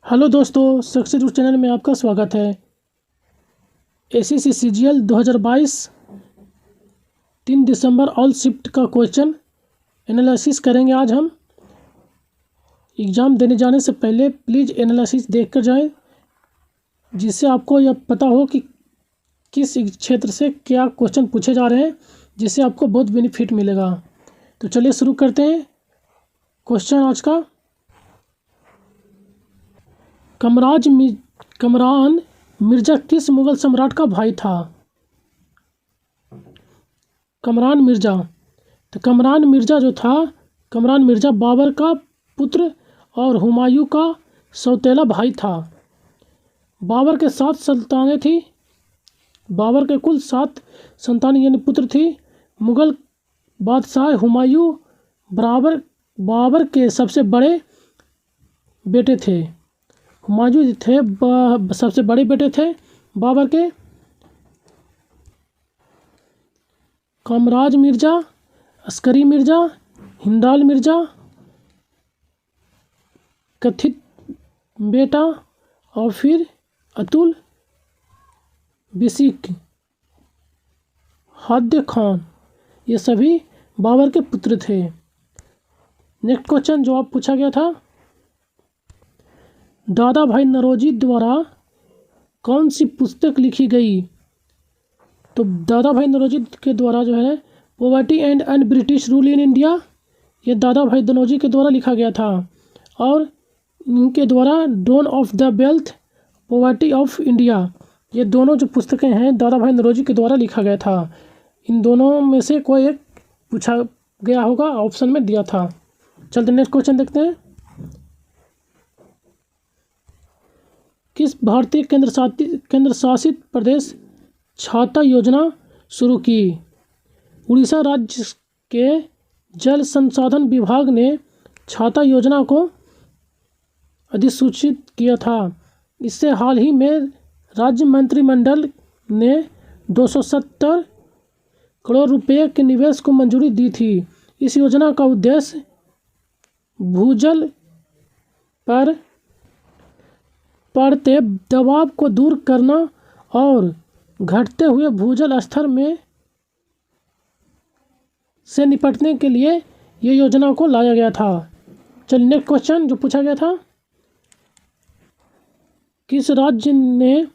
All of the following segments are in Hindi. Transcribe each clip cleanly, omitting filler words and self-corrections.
हेलो दोस्तों, सक्सेस न्यूज़ चैनल में आपका स्वागत है। एसएससी सीजीएल 2022 3 दिसंबर ऑल शिफ्ट का क्वेश्चन एनालिसिस करेंगे। आज हम एग्ज़ाम देने जाने से पहले प्लीज़ एनालिसिस देख कर जाएँ, जिससे आपको यह पता हो कि किस क्षेत्र से क्या क्वेश्चन पूछे जा रहे हैं, जिससे आपको बहुत बेनिफिट मिलेगा। तो चलिए शुरू करते हैं क्वेश्चन आज का। कमरान मिर्ज़ा किस मुग़ल सम्राट का भाई था? कमरान मिर्ज़ा। तो कमरान मिर्ज़ा जो था, कमरान मिर्ज़ा बाबर का पुत्र और हुमायूं का सौतेला भाई था। बाबर के 7 संतानें थी। बाबर के कुल 7 संतानें यानी पुत्र थी। मुग़ल बादशाह हुमायूं बाबर के सबसे बड़े बेटे थे। हुमायूं थे सबसे बड़े बेटे थे बाबर के। कामराज मिर्ज़ा, अस्करी मिर्ज़ा, हिंदाल मिर्ज़ा कथित बेटा, और फिर अतुल बिसिक हाद खान, ये सभी बाबर के पुत्र थे। नेक्स्ट क्वेश्चन जो आप पूछा गया था, दादा भाई नौरोजी द्वारा कौन सी पुस्तक लिखी गई? तो दादा भाई नौरोजी के द्वारा जो है poverty and British rule in India, ये दादा भाई नौरोजी के द्वारा लिखा गया था। और इनके द्वारा don of the wealth, poverty of India, ये दोनों जो पुस्तकें हैं दादा भाई नौरोजी के द्वारा लिखा गया था। इन दोनों में से कोई एक पूछा गया होगा, ऑप्शन में दिया था। चलते नेक्स्ट क्वेश्चन देखते हैं। किस भारतीय केंद्र शासित प्रदेश छाता योजना शुरू की? उड़ीसा राज्य के जल संसाधन विभाग ने छाता योजना को अधिसूचित किया था। इससे हाल ही में राज्य मंत्रिमंडल ने 270 करोड़ रुपए के निवेश को मंजूरी दी थी। इस योजना का उद्देश्य भूजल पर पड़ते दबाव को दूर करना और घटते हुए भूजल स्तर में से निपटने के लिए ये योजना को लाया गया था। चलिए नेक्स्ट क्वेश्चन जो पूछा गया था, किस राज्य ने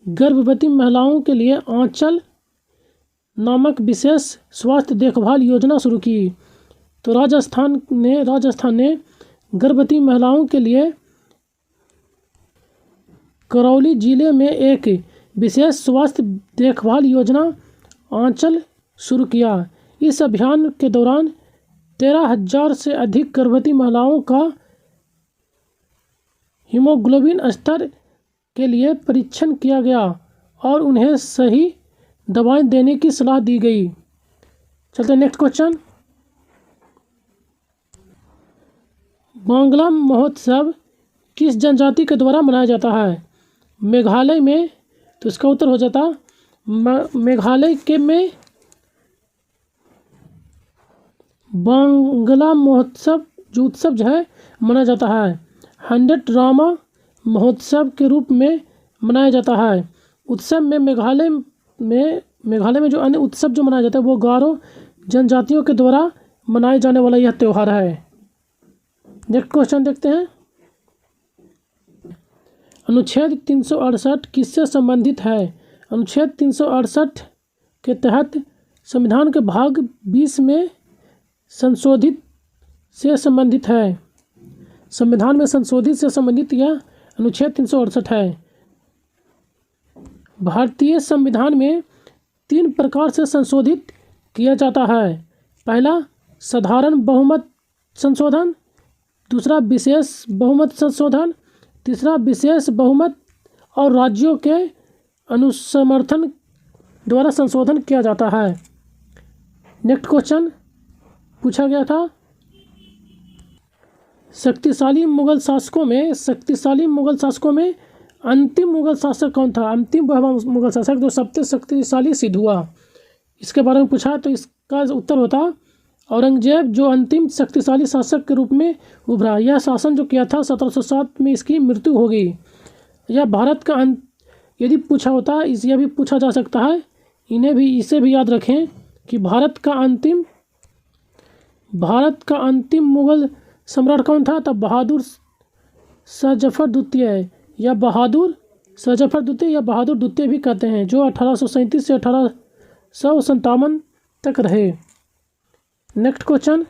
गर्भवती महिलाओं के लिए आंचल नामक विशेष स्वास्थ्य देखभाल योजना शुरू की? तो राजस्थान ने गर्भवती महिलाओं के लिए करौली जिले में एक विशेष स्वास्थ्य देखभाल योजना आंचल शुरू किया। इस अभियान के दौरान 13,000 से अधिक गर्भवती महिलाओं का हीमोग्लोबिन स्तर के लिए परीक्षण किया गया और उन्हें सही दवाएं देने की सलाह दी गई। चलते नेक्स्ट क्वेश्चन, बांग्ला महोत्सव किस जनजाति के द्वारा मनाया जाता है? मेघालय में। तो इसका उत्तर हो जाता मेघालय के में बांग्ला महोत्सव जो उत्सव जो है मनाया जाता है 100 रामा महोत्सव के रूप में मनाया जाता है। उत्सव में मेघालय में जो अन्य उत्सव जो मनाया जाता है वो गारो जनजातियों के द्वारा मनाए जाने वाला यह त्यौहार है। नेक्स्ट क्वेश्चन देखते हैं, अनुच्छेद 368 किससे संबंधित है? अनुच्छेद 368 के तहत संविधान के भाग 20 में संशोधित से संबंधित है। संविधान में संशोधित से संबंधित यह अनुच्छेद 368 है। भारतीय संविधान में 3 प्रकार से संशोधित किया जाता है। पहला साधारण बहुमत संशोधन, दूसरा विशेष बहुमत संशोधन, तीसरा विशेष बहुमत और राज्यों के अनुसमर्थन द्वारा संशोधन किया जाता है। नेक्स्ट क्वेश्चन पूछा गया था, शक्तिशाली मुगल शासकों में अंतिम मुगल शासक कौन था? अंतिम मुगल शासक जो सबसे शक्तिशाली सिद्ध हुआ, इसके बारे में पूछा है। तो इसका उत्तर होता औरंगजेब जो अंतिम शक्तिशाली शासक के रूप में उभरा, यह शासन जो किया था 1707 में इसकी मृत्यु हो गई। यह भारत का यदि पूछा होता है, इस यह भी पूछा जा सकता है, इसे भी याद रखें कि भारत का अंतिम मुगल सम्राट कौन था? तब बहादुर शाह जफर द्वितीय या बहादुर शाह जफर द्वितीय या बहादुर द्वितीय भी कहते हैं, जो 1837 से 1857 तक रहे। नेक्स्ट क्वेश्चन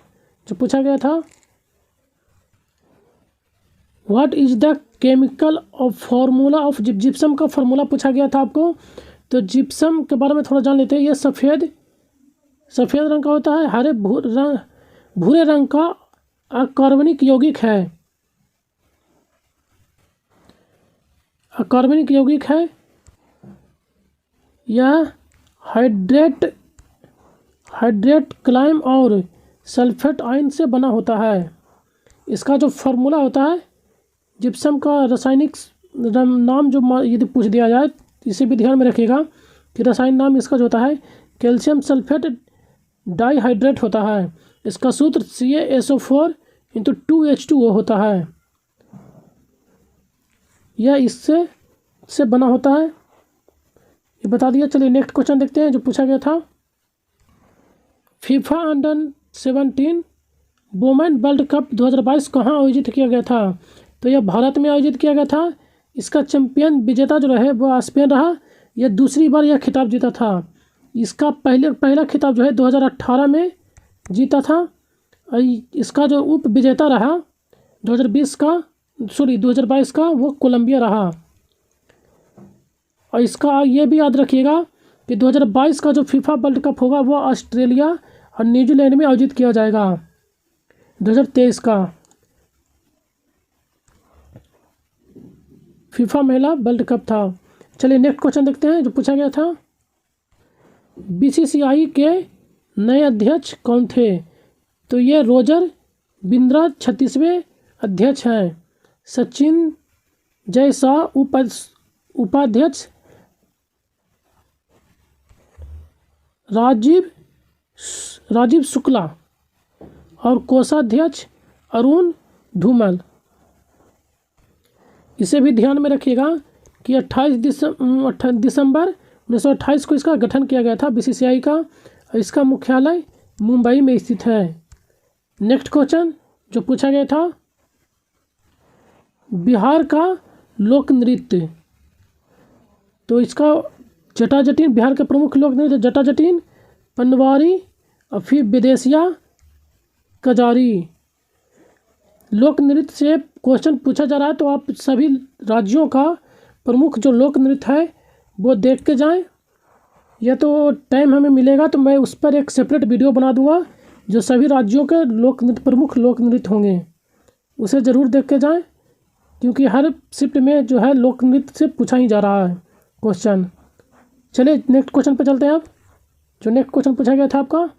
जो पूछा गया था, what is the chemical formula of gypsum का फॉर्मूला पूछा गया था आपको। तो जिप्सम के बारे में थोड़ा जान लेते हैं। यह सफ़ेद रंग का होता है, भूरे रंग का अकार्बनिक यौगिक है। अकार्बनिक यौगिक है। यह हाइड्रेट क्लाइम और सल्फेट आयन से बना होता है। इसका जो फार्मूला होता है, जिप्सम का रासायनिक नाम जो यदि पूछ दिया जाए, इसे भी ध्यान में रखिएगा कि रासायनिक नाम इसका जो होता है कैल्शियम सल्फेट डाइहाइड्रेट होता है। इसका सूत्र CaSO4 × 2H2O होता है। यह इससे बना होता है, ये बता दिया। चलिए नेक्स्ट क्वेश्चन देखते हैं जो पूछा गया था। FIFA under-17 women world cup 2022 कहाँ आयोजित किया गया था? तो यह भारत में आयोजित किया गया था। इसका चैंपियन विजेता जो रहे वह स्पेन रहा। यह दूसरी बार यह खिताब जीता था। इसका पहला खिताब जो है 2018 में जीता था। इसका जो उप विजेता रहा 2022 का वो कोलंबिया रहा। और इसका ये भी याद रखिएगा कि 2022 का जो फीफा वर्ल्ड कप होगा वो ऑस्ट्रेलिया और न्यूजीलैंड में आयोजित किया जाएगा। 2023 का फीफा महिला वर्ल्ड कप था। चलिए नेक्स्ट क्वेश्चन देखते हैं जो पूछा गया था। BCCI के नए अध्यक्ष कौन थे? तो ये रोजर बिंद्रा 36वें अध्यक्ष हैं। सचिन जयसा उपाध्यक्ष, राजीव शुक्ला और कोषाध्यक्ष अरुण धूमल। इसे भी ध्यान में रखिएगा कि 28 दिसंबर 1928 को इसका गठन किया गया था BCCI का। इसका मुख्यालय मुंबई में स्थित है। नेक्स्ट क्वेश्चन जो पूछा गया था, बिहार का लोक नृत्य। तो इसका जटाजटीन, बिहार के प्रमुख लोक नृत्य जटाजटीन, पनवारी और फिर विदेशिया कजारी। लोक नृत्य से क्वेश्चन पूछा जा रहा है, तो आप सभी राज्यों का प्रमुख जो लोक नृत्य है वो देख के जाएं। या तो टाइम हमें मिलेगा तो मैं उस पर एक सेपरेट वीडियो बना दूंगा जो सभी राज्यों के प्रमुख लोक नृत्य होंगे, उसे ज़रूर देख के जाएं, क्योंकि हर शिफ्ट में जो है लोक नृत्य से पूछा ही जा रहा है क्वेश्चन। चलिए नेक्स्ट क्वेश्चन पर चलते हैं। अब जो नेक्स्ट क्वेश्चन पूछा गया था आपका,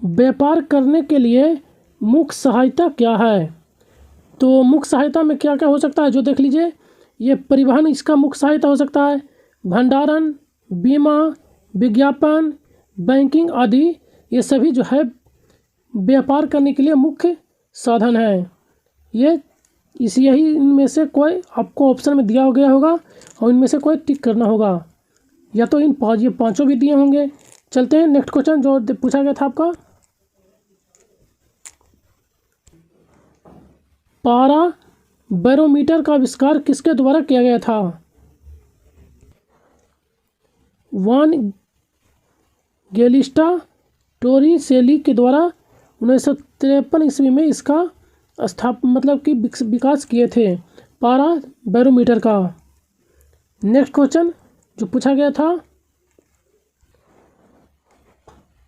व्यापार करने के लिए मुख्य सहायता क्या है? तो मुख्य सहायता में क्या क्या हो सकता है जो देख लीजिए। ये परिवहन इसका मुख्य सहायता हो सकता है, भंडारण, बीमा, विज्ञापन, बैंकिंग आदि, ये सभी जो है व्यापार करने के लिए मुख्य साधन है। यही इनमें से कोई आपको ऑप्शन में दिया गया होगा और इनमें से कोई टिक करना होगा, या तो ये पांचों भी दिए होंगे। चलते हैं नेक्स्ट क्वेश्चन जो पूछा गया था आपका, पारा बैरोमीटर का आविष्कार किसके द्वारा किया गया था? वान गेलिस्टा टोरिसेली के द्वारा 1953 ईस्वी में इसका विकास किए थे, पारा बैरोमीटर का। नेक्स्ट क्वेश्चन जो पूछा गया था,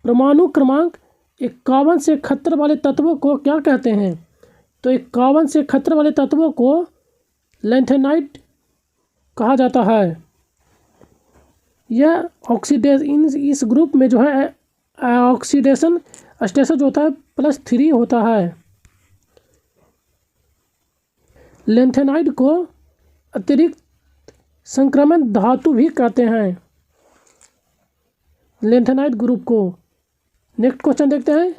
परमाणु क्रमांक 51 से खतरे वाले तत्वों को क्या कहते हैं? तो 51 से खतरे वाले तत्वों को लैंथेनाइट कहा जाता है। यह इस ग्रुप में जो है ऑक्सीडेशन स्टेशन जो होता है +3 होता है। लैंथेनाइट को अतिरिक्त संक्रमण धातु भी कहते हैं, लैंथेनाइट ग्रुप को। नेक्स्ट क्वेश्चन देखते हैं।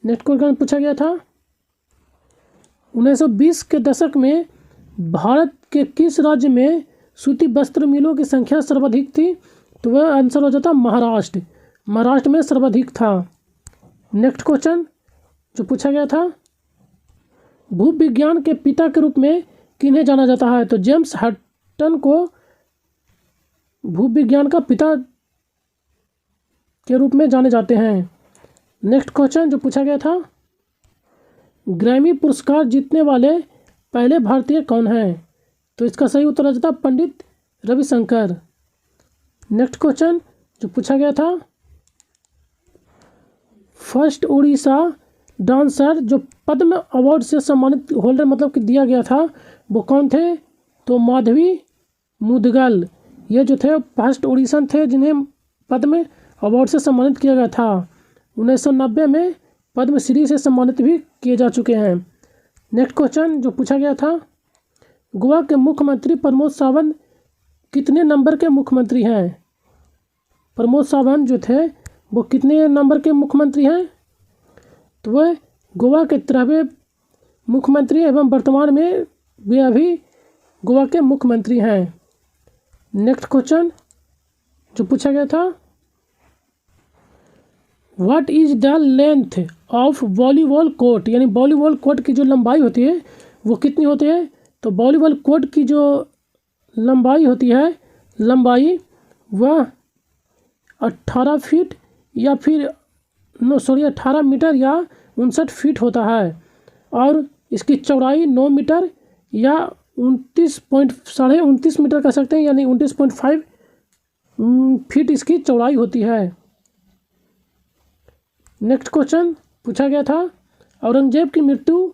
नेक्स्ट क्वेश्चन पूछा गया था 1920 के दशक में भारत के किस राज्य में सूती वस्त्र मिलों की संख्या सर्वाधिक थी? तो वह आंसर हो जाता महाराष्ट्र। महाराष्ट्र में सर्वाधिक था। नेक्स्ट क्वेश्चन जो पूछा गया था भूविज्ञान के पिता के रूप में किन्हें जाना जाता है? तो जेम्स हटन को भूविज्ञान का पिता के रूप में जाने जाते हैं। नेक्स्ट क्वेश्चन जो पूछा गया था ग्रैमी पुरस्कार जीतने वाले पहले भारतीय कौन हैं? तो इसका सही उत्तर हो जाता पंडित रविशंकर। नेक्स्ट क्वेश्चन जो पूछा गया था फर्स्ट उड़ीसा डांसर जो पद्म अवार्ड से सम्मानित होल्डर मतलब कि दिया गया था वो कौन थे? तो माधवी मुदगल। ये जो थे फर्स्ट उड़ीसन थे जिन्हें पद्म अवार्ड से सम्मानित किया गया था। 1990 में पद्मश्री से सम्मानित भी किए जा चुके हैं। नेक्स्ट क्वेश्चन जो पूछा गया था गोवा के मुख्यमंत्री प्रमोद सावंत कितने नंबर के मुख्यमंत्री हैं? प्रमोद सावंत जो थे वो कितने नंबर के मुख्यमंत्री हैं? तो वह गोवा के 13वें मुख्यमंत्री एवं वर्तमान में वे अभी गोवा के मुख्यमंत्री हैं। नेक्स्ट क्वेश्चन जो पूछा गया था what is the length of volleyball court? यानी वॉलीबॉल कोर्ट की जो लंबाई होती है वो कितनी होती है? तो वॉलीबॉल कोर्ट की जो लंबाई होती है वह 18 फीट या फिर 18 मीटर या 59 फीट होता है और इसकी चौड़ाई 9 मीटर या 29.29 मीटर कह सकते हैं यानी 29.5 फीट इसकी चौड़ाई होती है। नेक्स्ट क्वेश्चन पूछा गया था औरंगजेब की मृत्यु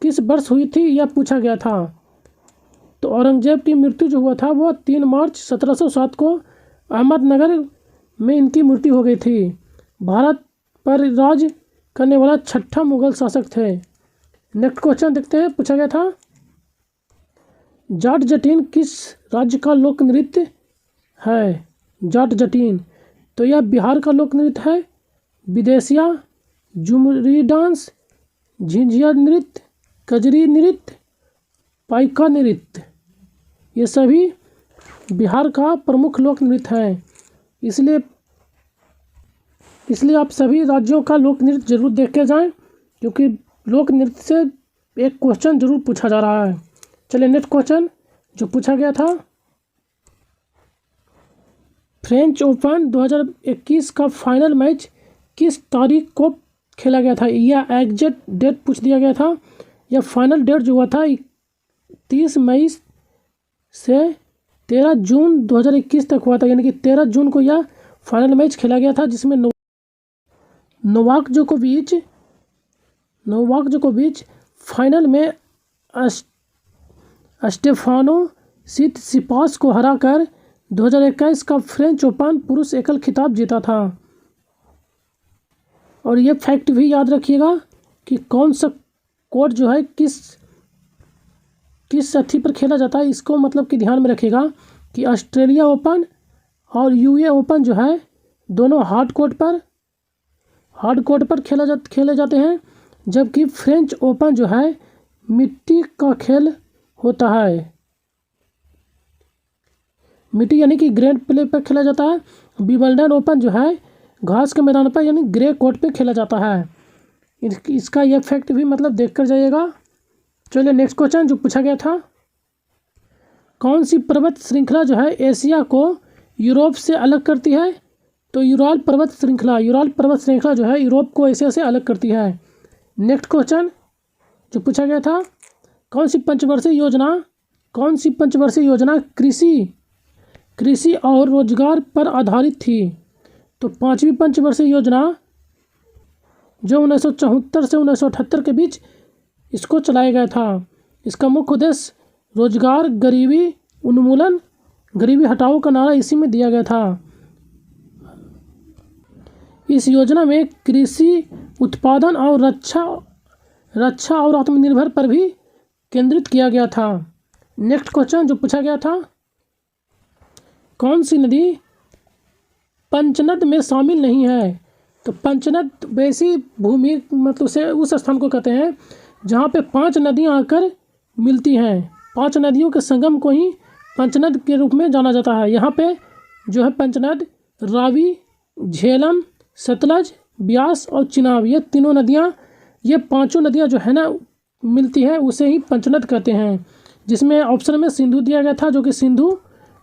किस वर्ष हुई थी यह पूछा गया था। तो औरंगजेब की मृत्यु जो हुआ था वो 3 मार्च 1707 को अहमदनगर में इनकी मृत्यु हो गई थी। भारत पर राज करने वाला 6ठा मुगल शासक थे। नेक्स्ट क्वेश्चन देखते हैं पूछा गया था जाट जटीन किस राज्य का लोक नृत्य है? जाट जटीन तो यह बिहार का लोक नृत्य है। विदेशिया, झुमरी डांस, झिंझिया नृत्य, कजरी नृत्य, पाइका नृत्य ये सभी बिहार का प्रमुख लोक नृत्य है। इसलिए आप सभी राज्यों का लोक नृत्य जरूर देख के जाएं क्योंकि लोक नृत्य से एक क्वेश्चन जरूर पूछा जा रहा है। चलिए नेक्स्ट क्वेश्चन जो पूछा गया था फ्रेंच ओपन 2021 का फाइनल मैच किस तारीख को खेला गया था? यह एग्जैक्ट डेट पूछ दिया गया था। यह फाइनल डेट जो हुआ था 30 मई से 13 जून 2021 तक हुआ था यानी कि 13 जून को यह फाइनल मैच खेला गया था जिसमें नोवाक जोकोविच फाइनल में स्टेफानो सिटसिपास को हराकर 2021 का फ्रेंच ओपन पुरुष एकल खिताब जीता था। और ये फैक्ट भी याद रखिएगा कि कौन सा कोर्ट जो है किस अथी पर खेला जाता है इसको मतलब कि ध्यान में रखिएगा कि ऑस्ट्रेलिया ओपन और यूए ओपन जो है दोनों हार्ड कोर्ट पर खेले जाते हैं जबकि फ्रेंच ओपन जो है मिट्टी का खेल होता है। मिट्टी यानी कि ग्रैंड प्ले पर खेला जाता है। विंबलडन ओपन जो है घास के मैदान पर यानी ग्रे कोर्ट पे खेला जाता है। इसका यह फैक्ट भी मतलब देख कर जाइएगा। चलिए नेक्स्ट क्वेश्चन जो पूछा गया था कौन सी पर्वत श्रृंखला जो है एशिया को यूरोप से अलग करती है? तो यूराल पर्वत श्रृंखला जो है यूरोप को एशिया से अलग करती है। नेक्स्ट क्वेश्चन जो पूछा गया था कौन सी पंचवर्षीय योजना कृषि और रोजगार पर आधारित थी? तो 5वीं पंचवर्षीय योजना जो 1974 से 1978 के बीच इसको चलाया गया था। इसका मुख्य उद्देश्य रोजगार, गरीबी उन्मूलन, गरीबी हटाओ का नारा इसी में दिया गया था। इस योजना में कृषि उत्पादन और रक्षा और आत्मनिर्भर पर भी केंद्रित किया गया था। नेक्स्ट क्वेश्चन जो पूछा गया था कौन सी नदी पंचनद में शामिल नहीं है? तो पंचनद वैसी भूमि मतलब से उस स्थान को कहते हैं जहाँ पे 5 नदियाँ आकर मिलती हैं। 5 नदियों के संगम को ही पंचनद के रूप में जाना जाता है। यहाँ पे जो है पंचनद, रावी, झेलम, सतलज, ब्यास और चिनाब, ये तीनों नदियाँ, ये 5 नदियाँ जो है ना मिलती है, उसे ही पंचनद कहते हैं। जिसमें ऑप्शन में सिंधु दिया गया था, जो कि सिंधु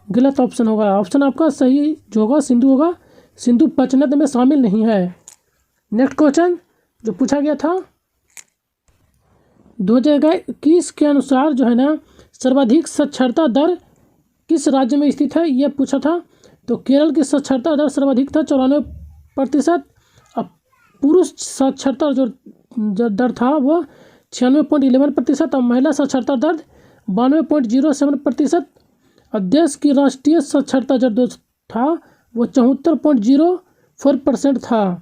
गलत ऑप्शन होगा। ऑप्शन आपका सही जो होगा सिंधु होगा। सिंधु पंचनद में शामिल नहीं है। नेक्स्ट क्वेश्चन जो पूछा गया था 2021 के अनुसार जो है ना सर्वाधिक साक्षरता दर किस राज्य में स्थित है, ये पूछा था। तो केरल की साक्षरता दर सर्वाधिक था 94%। अब पुरुष साक्षरता जो दर था वो 96.11%। और महिला साक्षरता दर 92.07%। और देश की राष्ट्रीय साक्षरता दर जो था वो 74.04% था।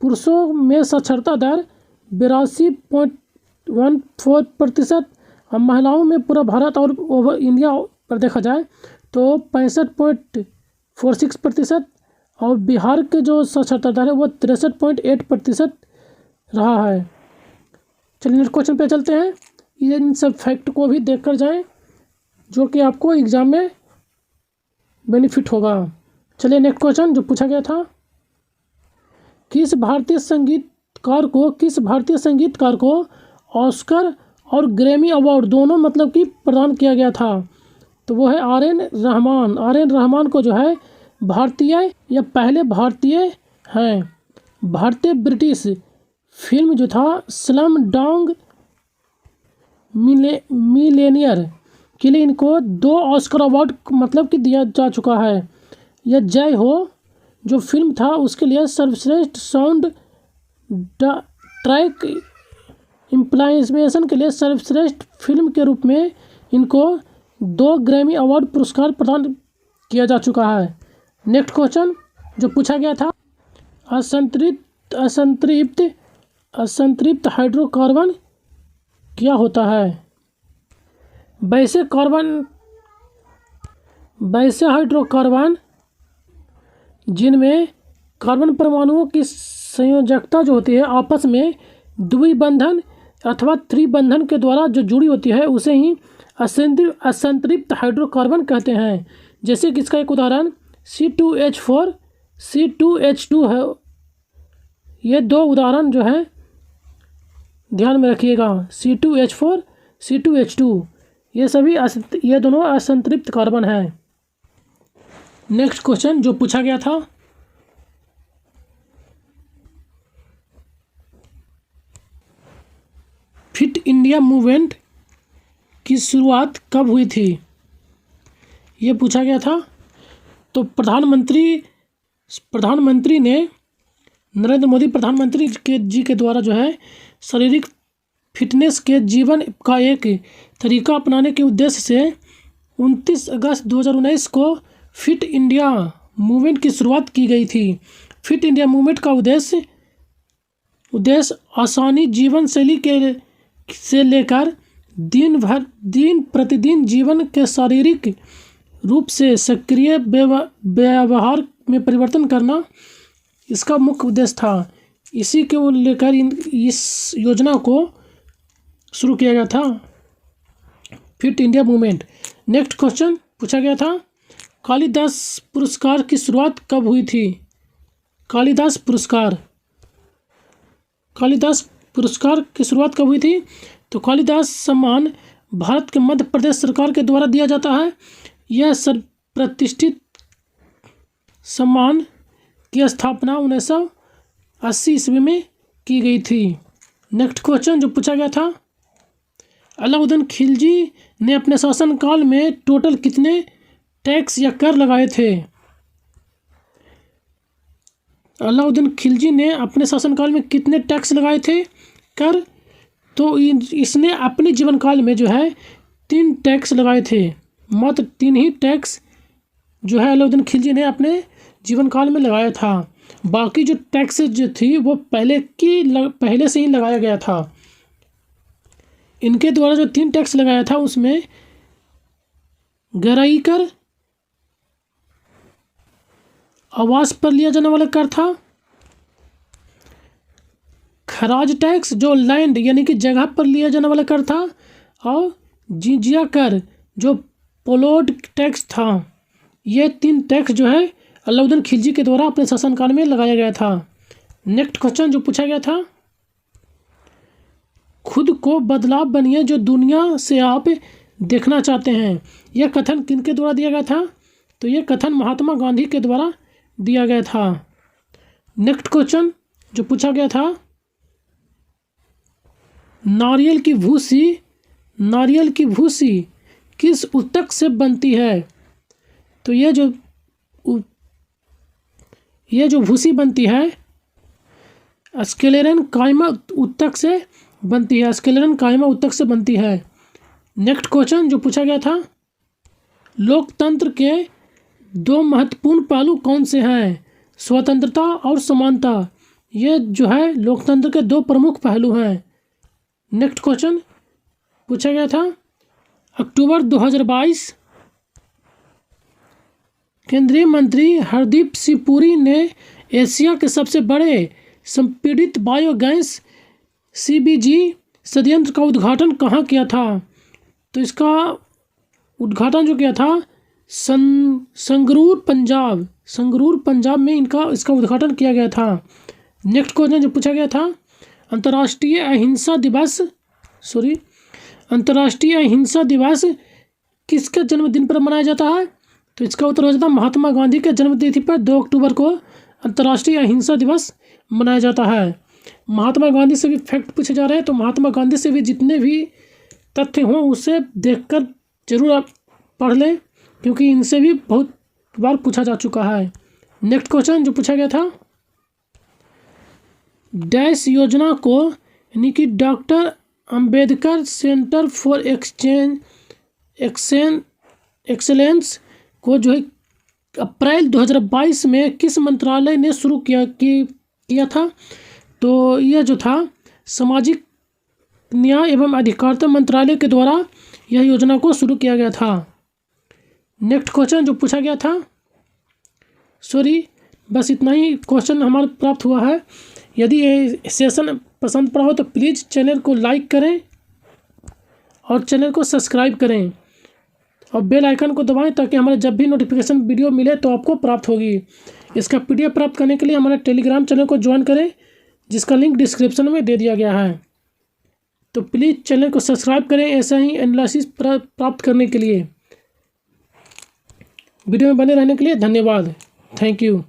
पुरुषों में साक्षरता दर 82.14%। और महिलाओं में पूरा भारत और ओवर इंडिया पर देखा जाए तो 65.46%। और बिहार के जो साक्षरता दर है वो 63.8% रहा है। चलिए नेक्स्ट क्वेश्चन पे चलते हैं। ये इन सब फैक्ट को भी देख कर जाएँ जो कि आपको एग्ज़ाम में बेनिफिट होगा। चलिए नेक्स्ट क्वेश्चन जो पूछा गया था किस भारतीय संगीतकार को ऑस्कर और ग्रैमी अवार्ड दोनों मतलब कि प्रदान किया गया था। तो वो है R.N. रहमान। R.N. रहमान को जो है भारतीय या पहले भारतीय हैं। भारतीय ब्रिटिश फिल्म जो था स्लम डॉग मिलेनियर के लिए इनको 2 ऑस्कर अवार्ड मतलब कि दिया जा चुका है। यह जय हो जो फिल्म था उसके लिए सर्वश्रेष्ठ साउंड ट्रैक इम्प्लाइमेशन के लिए सर्वश्रेष्ठ फिल्म के रूप में इनको 2 ग्रैमी अवार्ड पुरस्कार प्रदान किया जा चुका है। नेक्स्ट क्वेश्चन जो पूछा गया था असंतृप्त हाइड्रोकार्बन क्या होता है। वैसे हाइड्रोकार्बन जिनमें कार्बन परमाणुओं की संयोजकता जो होती है आपस में द्विबंधन अथवा त्रिबंधन के द्वारा जो जुड़ी होती है उसे ही असंतृप्त हाइड्रोकार्बन कहते हैं। जैसे कि इसका एक उदाहरण C2H4 C2H2 है। ये 2 उदाहरण जो है ध्यान में रखिएगा। C2H4 C2H2 ये दोनों असंतृप्त कार्बन हैं। नेक्स्ट क्वेश्चन जो पूछा गया था फिट इंडिया मूवमेंट की शुरुआत कब हुई थी, ये पूछा गया था। तो प्रधानमंत्री ने नरेंद्र मोदी प्रधानमंत्री जी के द्वारा जो है शारीरिक फिटनेस के जीवन का एक तरीका अपनाने के उद्देश्य से 29 अगस्त 2019 को फिट इंडिया मूवमेंट की शुरुआत की गई थी। फिट इंडिया मूवमेंट का उद्देश्य आसानी जीवन शैली से लेकर दिन प्रतिदिन जीवन के शारीरिक रूप से सक्रिय व्यवहार में परिवर्तन करना इसका मुख्य उद्देश्य था। इसी को लेकर इस योजना को शुरू किया गया था, fit India movement. Next question पूछा गया था कालिदास पुरस्कार की शुरुआत कब हुई थी। कालिदास पुरस्कार की शुरुआत कब हुई थी। तो कालिदास सम्मान भारत के मध्य प्रदेश सरकार के द्वारा दिया जाता है। यह प्रतिष्ठित सम्मान की स्थापना 1980 ईस्वी में की गई थी। नेक्स्ट क्वेश्चन जो पूछा गया था अलाउद्दीन खिलजी ने अपने शासनकाल में टोटल कितने टैक्स या कर लगाए थे। अलाउद्दीन खिलजी ने अपने शासनकाल में कितने टैक्स लगाए थे कर। तो इसने अपने जीवन काल में जो है 3 टैक्स लगाए थे। मात्र 3 ही टैक्स जो है अलाउद्दीन खिलजी ने अपने जीवन काल में लगाया था। बाकी जो टैक्स जो थी वो पहले से ही लगाया गया था। इनके द्वारा जो 3 टैक्स लगाया था उसमें गहराई कर, आवास पर लिया जाने वाला कर था, खराज टैक्स जो लैंड यानी कि जगह पर लिया जाने वाला कर था, और जिजिया कर जो पोलोड टैक्स था। ये 3 टैक्स जो है अलाउद्दीन खिलजी के द्वारा अपने शासनकाल में लगाया गया था। नेक्स्ट क्वेश्चन जो पूछा गया था, खुद को बदलाव बनिए जो दुनिया से आप देखना चाहते हैं। यह कथन किनके द्वारा दिया गया था? तो यह कथन महात्मा गांधी के द्वारा दिया गया था। नेक्स्ट क्वेश्चन जो पूछा गया था, नारियल की भूसी किस उत्तक से बनती है? तो यह जो भूसी बनती है स्क्लेरन कायमा उत्तक से बनती है, स्क्लेरन कायमा उत्तक से बनती है। नेक्स्ट क्वेश्चन जो पूछा गया था, लोकतंत्र के 2 महत्वपूर्ण पहलू कौन से हैं? स्वतंत्रता और समानता। ये जो है लोकतंत्र के 2 प्रमुख पहलू हैं। नेक्स्ट क्वेश्चन पूछा गया था, अक्टूबर 2022 केंद्रीय मंत्री हरदीप सिंह पुरी ने एशिया के सबसे बड़े संपीड़ित बायोगैस CBG संयंत्र का उद्घाटन कहाँ किया था? तो इसका उद्घाटन जो किया था संगरूर पंजाब में इसका उद्घाटन किया गया था। नेक्स्ट क्वेश्चन जो पूछा गया था, अंतर्राष्ट्रीय अहिंसा दिवस किसके जन्मदिन पर मनाया जाता है? तो इसका उत्तर हो जाता है महात्मा गांधी के जन्मतिथि पर 2 अक्टूबर को अंतर्राष्ट्रीय अहिंसा दिवस मनाया जाता है। महात्मा गांधी से भी फैक्ट पूछे जा रहे हैं, तो महात्मा गांधी से भी जितने भी तथ्य हों उसे देखकर जरूर आप पढ़ लें, क्योंकि इनसे भी बहुत बार पूछा जा चुका है। नेक्स्ट क्वेश्चन जो पूछा गया था, डैश योजना को यानी कि doctor Ambedkar centre for excellence को जो है अप्रैल 2022 में किस मंत्रालय ने शुरू किया था? तो यह जो था सामाजिक न्याय एवं अधिकारिता मंत्रालय के द्वारा यह योजना को शुरू किया गया था। नेक्स्ट क्वेश्चन जो पूछा गया था, बस इतना ही क्वेश्चन हमारा प्राप्त हुआ है। यदि ये सेशन पसंद पड़ा हो तो प्लीज़ चैनल को लाइक करें और चैनल को सब्सक्राइब करें और बेल आइकन को दबाएं, ताकि हमारे जब भी नोटिफिकेशन वीडियो मिले तो आपको प्राप्त होगी। इसका PDF प्राप्त करने के लिए हमारे टेलीग्राम चैनल को ज्वाइन करें, जिसका लिंक डिस्क्रिप्शन में दे दिया गया है। तो प्लीज़ चैनल को सब्सक्राइब करें ऐसा ही एनालिसिस प्राप्त करने के लिए। वीडियो में बने रहने के लिए धन्यवाद। Thank you.